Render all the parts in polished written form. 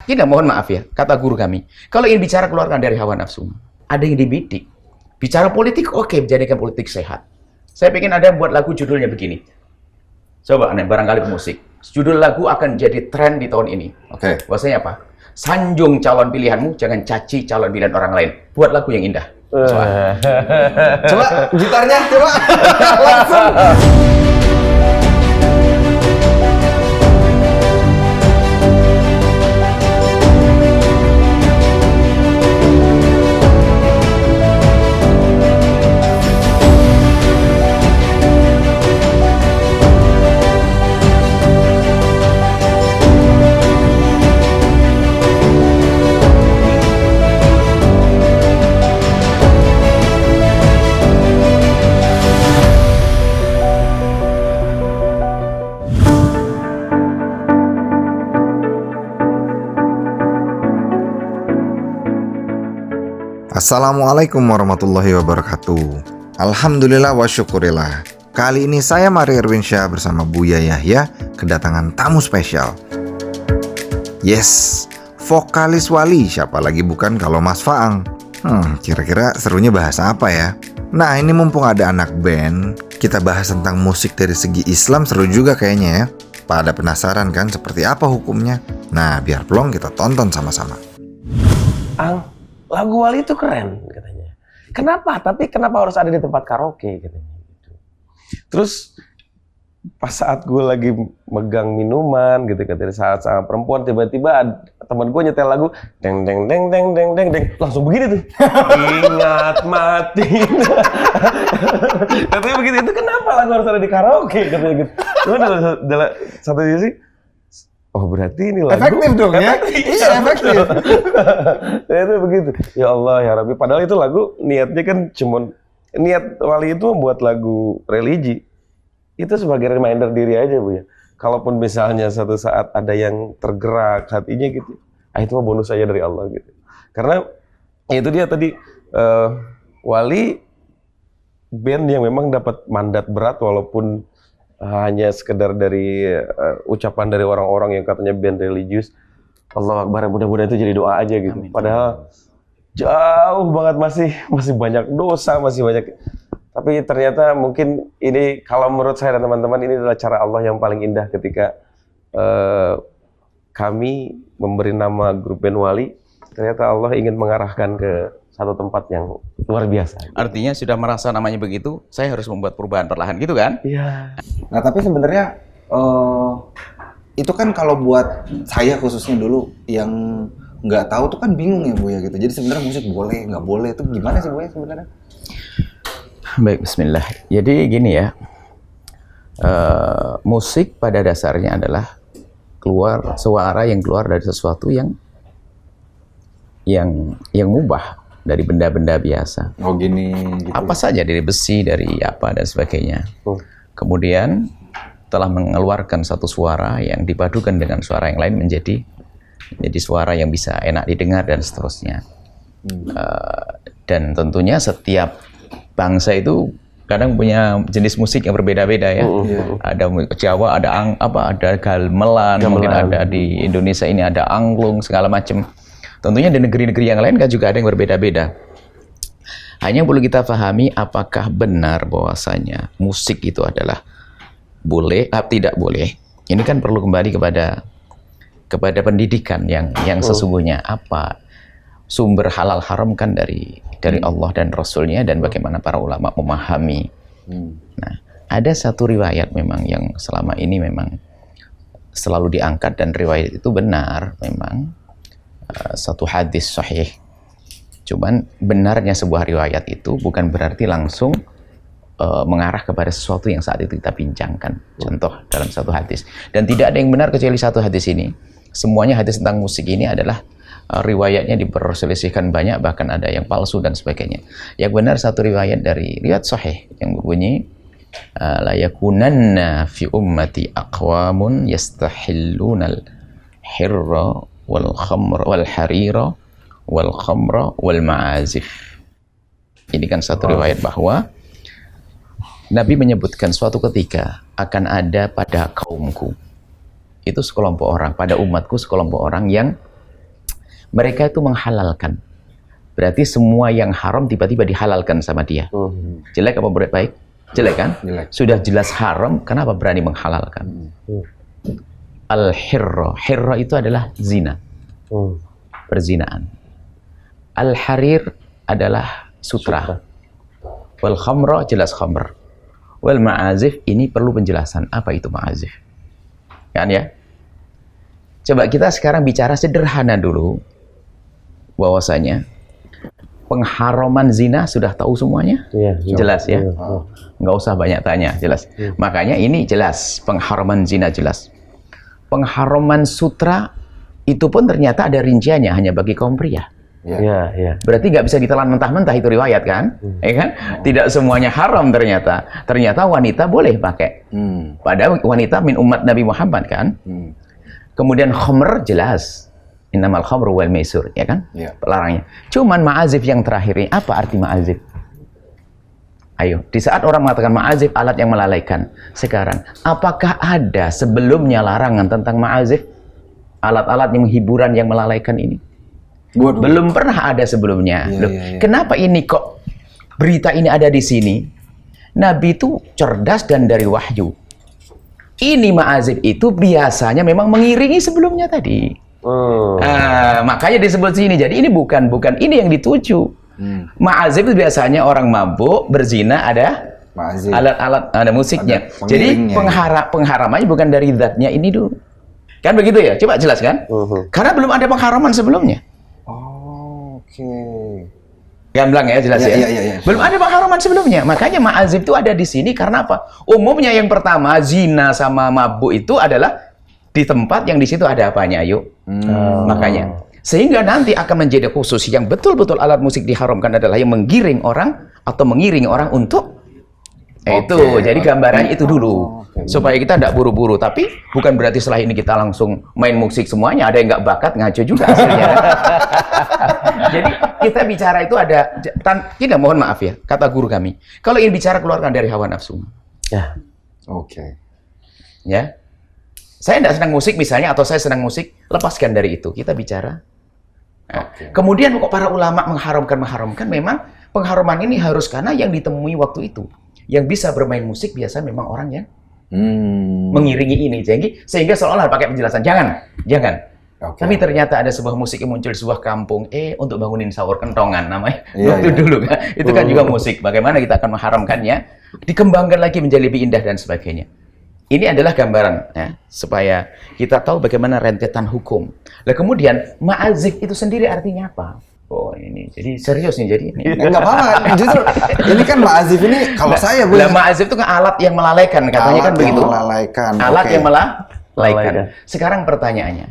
Tidak, mohon maaf ya, kata guru kami. Kalau ingin bicara keluarkan dari hawa nafsu. Ada yang dibidik. Bicara politik, oke, jadikan politik sehat. Saya pengen ada buat lagu judulnya begini. Coba, barangkali musik. Judul lagu akan jadi tren di tahun ini. Oke. Bahasanya apa? Sanjung calon pilihanmu, jangan caci calon pilihan orang lain. Buat lagu yang indah. Coba gitarnya, coba. Langsung. Assalamualaikum warahmatullahi wabarakatuh. Alhamdulillah wa syukurillah. Kali ini saya Mario Irwinsyah bersama Buya Yahya kedatangan tamu spesial. Yes, vokalis Wali, siapa lagi bukan kalau Mas Faang. Kira-kira serunya bahas apa ya? Nah, ini mumpung ada anak band, kita bahas tentang musik dari segi Islam, seru juga kayaknya ya. Pada penasaran kan seperti apa hukumnya? Nah, biar plong kita tonton sama-sama. Lagu Wali itu keren katanya. Kenapa? Tapi kenapa harus ada di tempat karaoke katanya gitu. Terus pas saat gue lagi megang minuman gitu katanya, saat sama perempuan tiba-tiba teman gue nyetel lagu deng deng deng deng deng deng deng, langsung begini tuh. Ingat mati. Katanya begitu. Itu kenapa lagu harus ada di karaoke katanya gitu. Cuma dalam satu sisi, oh berarti ini lagu Efektif dong ya? Iya, efektif. Itu begitu. Ya Allah ya Rabbi. Padahal itu lagu niatnya kan cuman niat Wali itu membuat lagu religi. Itu sebagai reminder diri aja Bu ya. Kalaupun misalnya satu saat ada yang tergerak hatinya gitu, itu mah bonus aja dari Allah gitu. Karena itu dia tadi Wali band yang memang dapat mandat berat walaupun hanya sekedar dari ucapan dari orang-orang yang katanya band religius. Allah Akbar, mudah-mudahan itu jadi doa aja gitu. Amin. Padahal jauh banget, masih banyak dosa, masih banyak. Tapi ternyata mungkin ini kalau menurut saya dan teman-teman ini adalah cara Allah yang paling indah ketika kami memberi nama grup band Wali. Ternyata Allah ingin mengarahkan ke satu tempat yang luar biasa. Artinya sudah merasa namanya begitu, saya harus membuat perubahan perlahan gitu kan? Iya. Nah, tapi sebenarnya itu kan kalau buat saya khususnya dulu yang nggak tahu tuh kan bingung ya Bu ya gitu. Jadi sebenarnya musik boleh nggak boleh itu gimana sih Bu ya sebenarnya? Baik, bismillah. Jadi gini ya, musik pada dasarnya adalah suara yang keluar dari sesuatu yang mubah dari benda-benda biasa. Oh gini. Gitu. Apa saja, dari besi, dari apa dan sebagainya. Kemudian telah mengeluarkan satu suara yang dipadukan dengan suara yang lain menjadi suara yang bisa enak didengar dan seterusnya. Dan tentunya setiap bangsa itu kadang punya jenis musik yang berbeda-beda ya. Ada Jawa, ada gamelan, mungkin ada di Indonesia ini ada angklung segala macam. Tentunya di negeri-negeri yang lain kan juga ada yang berbeda-beda. Hanya perlu kita pahami apakah benar bahwasanya musik itu adalah boleh atau tidak boleh. Ini kan perlu kembali kepada pendidikan yang sesungguhnya. Apa sumber halal haram kan dari Allah dan Rasulnya, dan bagaimana para ulama memahami. Nah, ada satu riwayat memang yang selama ini memang selalu diangkat, dan riwayat itu benar memang. Satu hadis sahih. Cuman benarnya sebuah riwayat itu bukan berarti langsung mengarah kepada sesuatu yang saat itu kita bincangkan. Contoh dalam satu hadis. Dan tidak ada yang benar kecuali satu hadis ini. Semuanya hadis tentang musik ini adalah riwayatnya diperselisihkan banyak, bahkan ada yang palsu dan sebagainya. Yang benar satu riwayat dari riwayat sahih yang berbunyi la yakunanna fi ummati aqwamun yastahillunal hirra wal khamra wal harira wal khamra wal ma'azif. Ini kan satu riwayat bahwa Nabi menyebutkan suatu ketika akan ada pada kaumku itu sekelompok orang, pada umatku sekelompok orang yang Mereka itu menghalalkan. Berarti semua yang haram tiba-tiba dihalalkan sama dia. Jelek apa baik? Jelek kan? Jelek. Sudah jelas haram, kenapa berani menghalalkan? Al-hirra. Hirra itu adalah zina. Perzinaan. Al-harir adalah sutra. Wal khamra jelas khamr. Wal ma'azif ini perlu penjelasan. Apa itu ma'azif? Kan ya? Coba kita sekarang bicara sederhana dulu. Bahwasanya pengharaman zina sudah tahu semuanya? Jelas ya? Nggak usah banyak tanya, jelas. Makanya ini jelas, pengharaman zina jelas. Pengharaman sutra itu pun ternyata ada rinciannya hanya bagi kaum pria. Berarti nggak bisa ditelan mentah-mentah, itu riwayat kan? Ya kan? Tidak semuanya haram ternyata. Ternyata wanita boleh pakai. Padahal wanita min umat Nabi Muhammad kan? Kemudian khamr jelas. Innamal khamru wal maisur, ya kan? Pelarangnya. Cuman ma'azif yang terakhir ini, apa arti ma'azif? Ayo, di saat orang mengatakan ma'azif, alat yang melalaikan. Sekarang, apakah ada sebelumnya larangan tentang ma'azif? Alat-alat yang hiburan yang melalaikan ini? Belum pernah ada sebelumnya. Loh, kenapa ini kok berita ini ada di sini? Nabi itu cerdas dan dari wahyu. Ini ma'azif itu biasanya memang mengiringi sebelumnya tadi. Makanya disebut sini. Jadi ini bukan ini yang dituju. Ma'azif itu biasanya orang mabuk, berzina, ada alat-alat, ada musiknya. Jadi pengharamannya bukan dari zatnya ini dulu. Kan begitu ya? Coba jelaskan. Karena belum ada pengharaman sebelumnya. Gamblang ya, jelas ya. Belum ada pengharaman sebelumnya. Makanya ma'azif itu ada di sini karena apa? Umumnya yang pertama zina sama mabuk itu adalah di tempat yang di situ ada apanya, yuk. Makanya sehingga nanti akan menjadi khusus yang betul-betul alat musik diharamkan adalah yang menggiring orang atau mengiringi orang untuk itu. Jadi gambarannya itu dulu. Supaya kita tidak buru-buru, tapi bukan berarti setelah ini kita langsung main musik semuanya. Ada yang nggak bakat, ngaco juga hasilnya. Jadi kita bicara itu ada, tidak, mohon maaf ya, kata guru kami. Kalau ingin bicara, keluarkan dari hawa nafsu. Ya. Saya tidak senang musik misalnya, atau saya senang musik, lepaskan dari itu. Kita bicara. Nah, kemudian kok para ulama mengharamkan, memang pengharaman ini harus karena yang ditemui waktu itu. Yang bisa bermain musik biasa memang orang yang mengiringi ini. Sehingga seolah-olah pakai penjelasan, jangan. Tapi ternyata ada sebuah musik yang muncul di sebuah kampung, untuk bangunin sahur kentongan namanya. Waktu dulu kan. Itu kan juga musik. Bagaimana kita akan mengharamkannya, dikembangkan lagi menjadi lebih indah dan sebagainya. Ini adalah gambaran ya, supaya kita tahu bagaimana rentetan hukum. Nah, kemudian ma'azif itu sendiri artinya apa? Oh, ini jadi serius nih, jadi ini. Enggak apa-apa. Justru ini kan ma'azif ini kalau saya Bu. Lah ma'azif itu kan alat yang melalaikan, katanya kan begitu. Alat yang melalaikan. Sekarang pertanyaannya.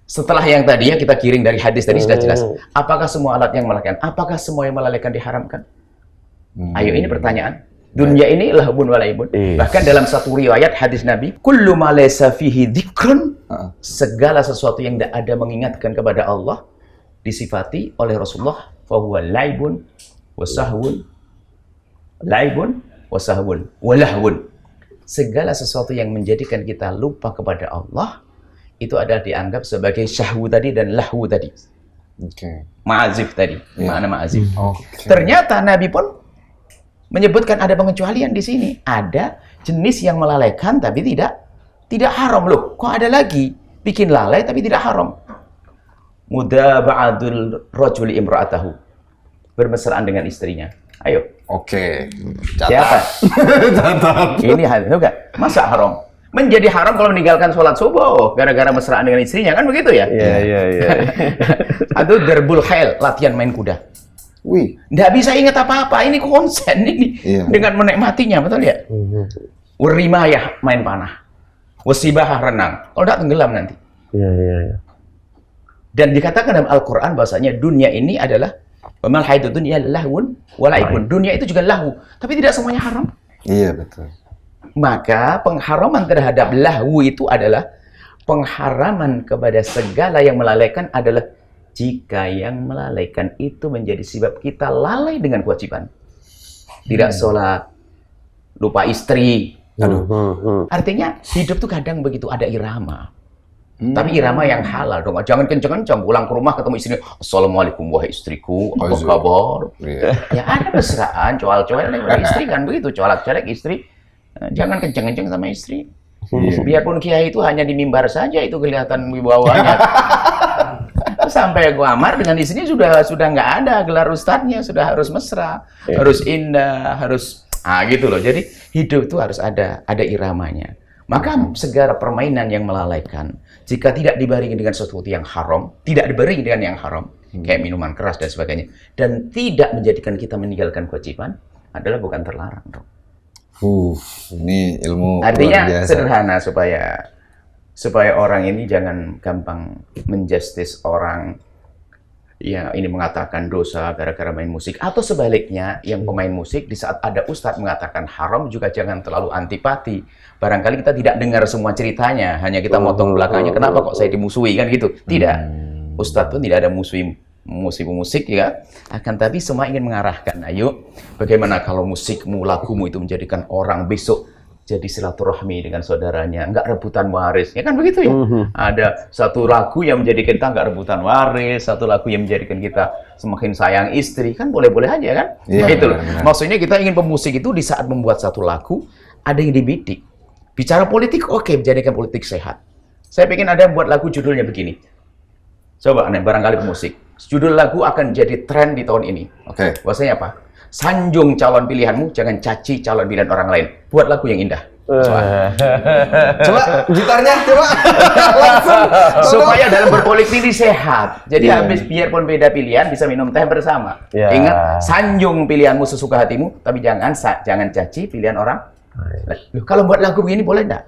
Setelah yang tadi ya kita kiring dari hadis tadi sudah jelas. Apakah semua alat yang melalaikan? Apakah semua yang melalaikan diharamkan? Ayo, ini pertanyaan. Dunia ini lahbun walaibun. Bahkan dalam satu riwayat hadis Nabi, kullu ma laysa fihi dzikrun, segala sesuatu yang tidak ada mengingatkan kepada Allah disifati oleh Rasulullah fahuwa laibun wasahwun. Laibun wasahwun walahwun. Segala sesuatu yang menjadikan kita lupa kepada Allah itu adalah dianggap sebagai syahwu tadi dan lahwu tadi. Ma'azif tadi. Mana ma'azif? Ternyata Nabi pun menyebutkan ada pengecualian di sini. Ada jenis yang melalaikan tapi tidak haram. Loh, kok ada lagi bikin lalai tapi tidak haram? Mudaba'adul rajuli imra'atahu. Bermesraan dengan istrinya. Ayo. Siapa? Ini hal juga. Masa haram? Menjadi haram kalau meninggalkan sholat subuh gara-gara mesraan dengan istrinya, kan begitu ya? Iya. Atau derbul khail, latihan main kuda. Nggak bisa ingat apa-apa, ini konsen ini dengan menikmatinya, betul ya? Warimayah main panah, wasibahah renang, kalau nggak tenggelam nanti. Dan dikatakan dalam Al-Quran bahasanya dunia ini adalah wamal haidud dunya lahwun walaibun. Dunia itu juga lahu, tapi tidak semuanya haram. Iya betul. Maka pengharaman terhadap lahwu itu adalah pengharaman kepada segala yang melalaikan adalah jika yang melalaikan itu menjadi sebab kita lalai dengan kewajiban. Tidak sholat, lupa istri. Artinya hidup tuh kadang begitu ada irama. Tapi irama yang halal dong. Jangan kenceng-kenceng. Pulang ke rumah ketemu istri. Assalamualaikum wahai istriku. Apa kabar? Ya ada mesraan, coal-coal dengan istri kan begitu. Colak-colak istri. Jangan kenceng-kenceng sama istri. Biarpun kiai itu hanya di mimbar saja itu kelihatan wibawanya. Sampai gua amar dengan istrinya sudah nggak ada gelar ustadznya, sudah harus mesra, harus indah, harus gitu loh. Jadi hidup itu harus ada iramanya. Maka segala permainan yang melalaikan, jika tidak dibarengi dengan sesuatu yang haram, tidak dibarengi dengan yang haram, kayak minuman keras dan sebagainya, dan tidak menjadikan kita meninggalkan kewajiban, adalah bukan terlarang dong. Ini ilmu Artinya luar biasa. sederhana supaya orang ini jangan gampang menjustis orang ya ini mengatakan dosa gara-gara main musik, atau sebaliknya yang pemain musik di saat ada ustadz mengatakan haram juga jangan terlalu antipati. Barangkali kita tidak dengar semua ceritanya, hanya kita motong belakangnya, kenapa kok saya dimusuhi kan gitu. Tidak, ustadz pun tidak ada musuh musik ya, akan tapi semua ingin mengarahkan, ayo bagaimana kalau musikmu, lagumu itu menjadikan orang besok jadi silaturahmi dengan saudaranya, nggak rebutan waris, ya kan begitu ya. Ada satu lagu yang menjadikan kita nggak rebutan waris, satu lagu yang menjadikan kita semakin sayang istri, kan boleh-boleh aja kan. Itu loh. Maksudnya kita ingin pemusik itu di saat membuat satu lagu ada yang dibidik. Bicara politik, oke, menjadikan politik sehat. Saya pengen ada buat lagu judulnya begini. Coba nih, barangkali pemusik. Judul lagu akan jadi tren di tahun ini. Bahasanya apa? Sanjung calon pilihanmu, jangan caci calon pilihan orang lain. Buat lagu yang indah. Coba gitarnya, coba langsung. Supaya dalam berpolitik ini sehat. Jadi habis biarpun beda pilihan bisa minum teh bersama. Ingat, sanjung pilihanmu sesuka hatimu, tapi jangan caci pilihan orang. Loh, kalau buat lagu begini boleh enggak?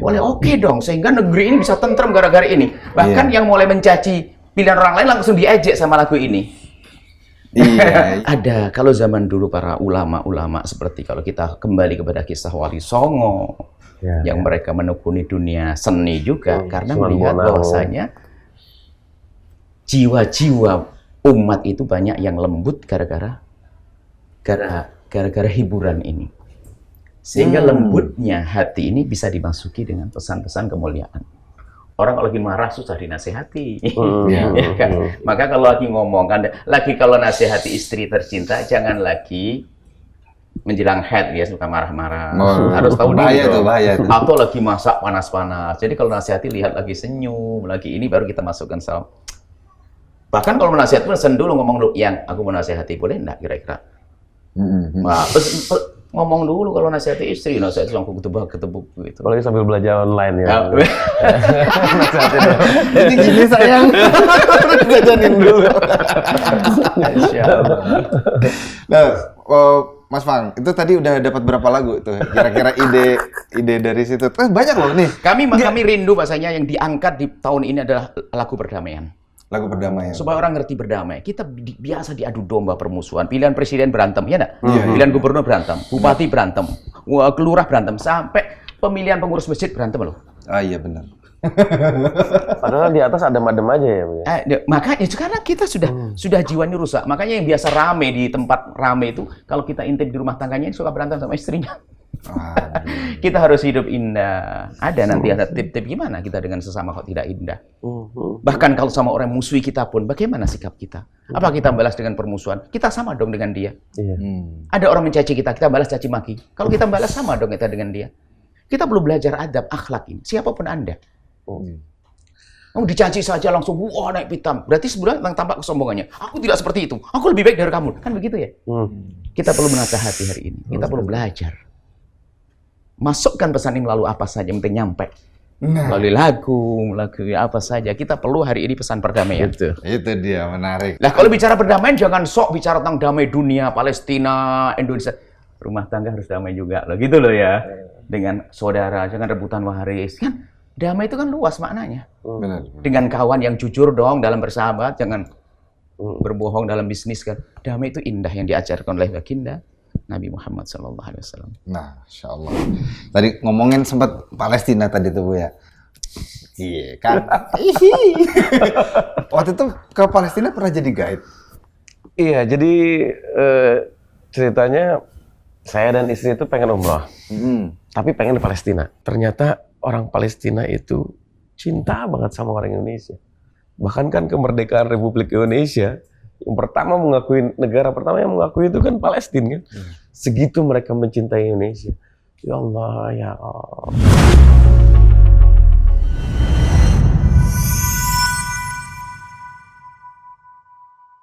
Boleh, oke dong. Sehingga negeri ini bisa tentrem gara-gara ini. Bahkan yang mulai mencaci pilihan orang lain langsung diejek sama lagu ini. Ada, kalau zaman dulu para ulama-ulama seperti kalau kita kembali kepada kisah Wali Songo yang mereka menekuni dunia seni juga karena melihat bahwasanya jiwa-jiwa umat itu banyak yang lembut gara-gara hiburan ini, sehingga lembutnya hati ini bisa dimasuki dengan pesan-pesan kemuliaan. Orang kalau lagi marah susah dinasehati, ya kan? Maka kalau lagi ngomong kan, lagi kalau nasihati istri tercinta jangan lagi menjelang head ya suka marah-marah, harus tahu diri dong. Atau lagi masak panas-panas. Jadi kalau nasihati lihat lagi senyum, lagi ini baru kita masukkan salam. Bahkan kalau menasihati pesen dulu ngomong dulu, yang aku mau nasihati boleh enggak kira-kira? Nah, ngomong dulu kalau nasihati istri, nasihati langsung ketebak-ketebuk gitu. Apalagi sambil belajar online ya. Ini gini sayang, jajanin dulu. Insyaallah. Nah, Mas Fang, itu tadi udah dapat berapa lagu tuh? Kira-kira ide dari situ. Banyak loh nih. Kami rindu bahasanya yang diangkat di tahun ini adalah lagu perdamaian. Lagu perdamaian. Supaya orang ngerti berdamai. Kita biasa diadu domba permusuhan. Pilihan presiden berantem, ya enggak? Pilihan gubernur berantem, bupati berantem, kelurah berantem, sampai pemilihan pengurus masjid berantem loh. Iya benar. Padahal di atas adem-adem aja ya, Bu. Makanya sekarang kita sudah jiwanya rusak. Makanya yang biasa rame di tempat rame itu, kalau kita intip di rumah tangganya suka berantem sama istrinya. Kita harus hidup indah. Nanti ada tip-tip gimana kita dengan sesama kok tidak indah. Bahkan kalau sama orang musuhi kita pun, bagaimana sikap kita? Apa kita balas dengan permusuhan? Kita sama dong dengan dia. Ada orang mencaci kita, kita balas caci maki. Kalau kita balas sama dong kita dengan dia. Kita perlu belajar adab, akhlak ini. Siapapun Anda. Kamu dicaci saja langsung, wah naik pitam. Berarti sebenarnya tampak kesombongannya. Aku tidak seperti itu. Aku lebih baik dari kamu. Kan begitu ya? Kita perlu menata hati hari ini. Kita perlu belajar. Masukkan pesan ini melalui apa saja, yang penting nyampe. Melalui lagu apa saja. Kita perlu hari ini pesan perdamaian. Itu dia, menarik. Nah, kalau bicara perdamaian, jangan sok bicara tentang damai dunia, Palestina, Indonesia. Rumah tangga harus damai juga, loh. Gitu loh ya. Dengan saudara, jangan rebutan waris. Kan damai itu kan luas maknanya. Benar. Dengan kawan yang jujur dong dalam bersahabat, jangan berbohong dalam bisnis kan. Damai itu indah yang diajarkan oleh baginda Nabi Muhammad SAW. Nah, Insya Allah. Tadi ngomongin sempat Palestina tadi tuh Bu ya. Iya kan. Waktu itu ke Palestina pernah jadi guide. Iya, jadi ceritanya saya dan istri itu pengen umroh, tapi pengen di Palestina. Ternyata orang Palestina itu cinta banget sama orang Indonesia. Bahkan kan kemerdekaan Republik Indonesia, yang pertama mengakui, negara pertama yang mengakui itu kan Palestina kan. Segitu mereka mencintai Indonesia. Ya Allah, ya Allah.